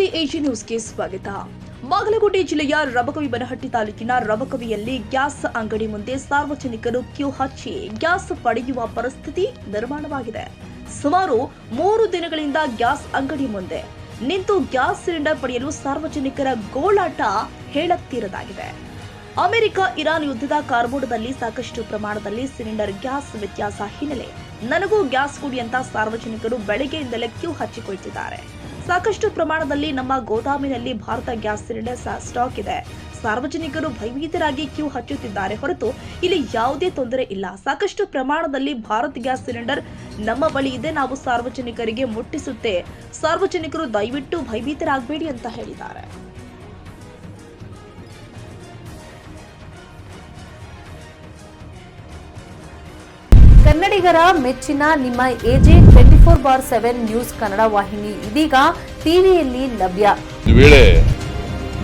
ನಮಸ್ತೆ, ಎಜಿ ನ್ಯೂಸ್ಗೆ ಸ್ವಾಗತ. ಬಾಗಲಕೋಟೆ ಜಿಲ್ಲೆಯ ರಬಕವಿ-ಬನಹಟ್ಟಿ ತಾಲೂಕಿನ ರಬಕವಿಯಲ್ಲಿ ಗ್ಯಾಸ್ ಅಂಗಡಿ ಮುಂದೆ ಸಾರ್ವಜನಿಕರು ಕ್ಯೂ ಹಚ್ಚಿ ಗ್ಯಾಸ್ ಪಡೆಯುವ ಪರಿಸ್ಥಿತಿ ನಿರ್ಮಾಣವಾಗಿದೆ. ಸುಮಾರು 3 ದಿನಗಳಿಂದ ಗ್ಯಾಸ್ ಅಂಗಡಿ ಮುಂದೆ ನಿಂತು ಗ್ಯಾಸ್ ಸಿಲಿಂಡರ್ ಪಡೆಯಲು ಸಾರ್ವಜನಿಕರ ಗೋಳಾಟ ಹೇಳತೀರದಾಗಿದೆ. ಅಮೆರಿಕ ಇರಾನ್ ಯುದ್ಧದ ಕಾರ್ಮೋಡದಲ್ಲಿ ಸಾಕಷ್ಟು ಪ್ರಮಾಣದಲ್ಲಿ ಸಿಲಿಂಡರ್ ಗ್ಯಾಸ್ ವ್ಯತ್ಯಾಸ ಹಿನ್ನೆಲೆ ನನಗೂ ಗ್ಯಾಸ್ ಕೊಡಿ ಅಂತ ಸಾರ್ವಜನಿಕರು ಬೆಳಗ್ಗೆಯಿಂದಲೇ ಕ್ಯೂ ಹಚ್ಚಿಕೊಳ್ತಿದ್ದಾರೆ. ಸಾಕಷ್ಟು ಪ್ರಮಾಣದಲ್ಲಿ ನಮ್ಮ ಗೋದಾಮಿನಲ್ಲಿ ಭಾರತ ಗ್ಯಾಸ್ ಸಿಲಿಂಡರ್ ಸ್ಟಾಕ್ ಇದೆ. ಸಾರ್ವಜನಿಕರು ಭಯಭೀತರಾಗಿ ಕ್ಯೂ ಹಚ್ಚುತ್ತಿದ್ದಾರೆ ಹೊರತು ಇಲ್ಲಿ ಯಾವುದೇ ತೊಂದರೆ ಇಲ್ಲ. ಸಾಕಷ್ಟು ಪ್ರಮಾಣದಲ್ಲಿ ಭಾರತ್ ಗ್ಯಾಸ್ ಸಿಲಿಂಡರ್ ನಮ್ಮ ಬಳಿ ಇದೆ, ನಾವು ಸಾರ್ವಜನಿಕರಿಗೆ ಮುಟ್ಟಿಸುತ್ತೆ. ಸಾರ್ವಜನಿಕರು ದಯವಿಟ್ಟು ಭಯಭೀತರಾಗಬೇಡಿ ಅಂತ ಹೇಳಿದ್ದಾರೆ. ಕನ್ನಡಿಗರ ಮೆಚ್ಚಿನ ನಿಮ್ಮ ಎಜೆ 24/7 ನ್ಯೂಸ್ ಕನ್ನಡ ವಾಹಿನಿ ಇದೀಗ ಟಿವಿಯಲ್ಲಿ ಲಭ್ಯ. ವೇಳೆ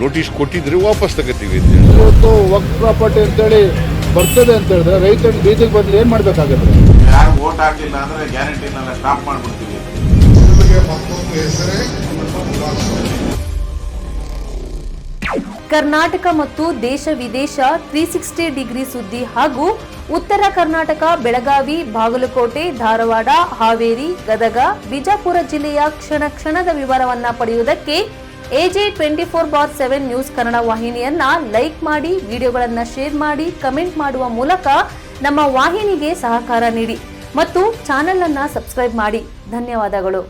ನೋಟಿಸ್ ಕೊಟ್ಟಿದ್ರೆ ವಾಪಸ್ ತಗೋತೀವಿ. ಇವತ್ತು ವಕ್ಫ್ ಪ್ರಾಪರ್ಟಿ ಅಂತೇಳಿ ಬರ್ತದೆ ಅಂತ ಹೇಳಿದ್ರೆ ರೈತರು ಬೀದಿಗೆ ಬಂದ್ರೆ ಏನ್ ಮಾಡ್ಬೇಕಾಗತ್ತೆ? ಯಾರು ವೋಟ್ ಹಾಕಿಲ್ಲ ಅಂದ್ರೆ ಗ್ಯಾರಂಟಿನೆಲ್ಲ ಸ್ಟಾಪ್ ಮಾಡ್ಬಿಡ್ತೀವಿ. ಕರ್ನಾಟಕ ಮತ್ತು ದೇಶ ವಿದೇಶ 360 ಡಿಗ್ರಿ ಸುದ್ದಿ ಹಾಗೂ ಉತ್ತರ ಕರ್ನಾಟಕ, ಬೆಳಗಾವಿ, ಬಾಗಲಕೋಟೆ, ಧಾರವಾಡ, ಹಾವೇರಿ, ಗದಗ, ಬಿಜಾಪುರ ಜಿಲ್ಲೆಯ ಕ್ಷಣ ಕ್ಷಣದ ವಿವರವನ್ನ ಪಡೆಯುವುದಕ್ಕೆ ಎಜೆ 24/7 ನ್ಯೂಸ್ ಕನ್ನಡ ವಾಹಿನಿಯನ್ನ ಲೈಕ್ ಮಾಡಿ, ವಿಡಿಯೋಗಳನ್ನ ಶೇರ್ ಮಾಡಿ, ಕಮೆಂಟ್ ಮಾಡುವ ಮೂಲಕ ನಮ್ಮ ವಾಹಿನಿಗೆ ಸಹಕಾರ ನೀಡಿ ಮತ್ತು ಚಾನೆಲ್ ಅನ್ನ ಸಬ್ಸ್ಕ್ರೈಬ್ ಮಾಡಿ. ಧನ್ಯವಾದಗಳು.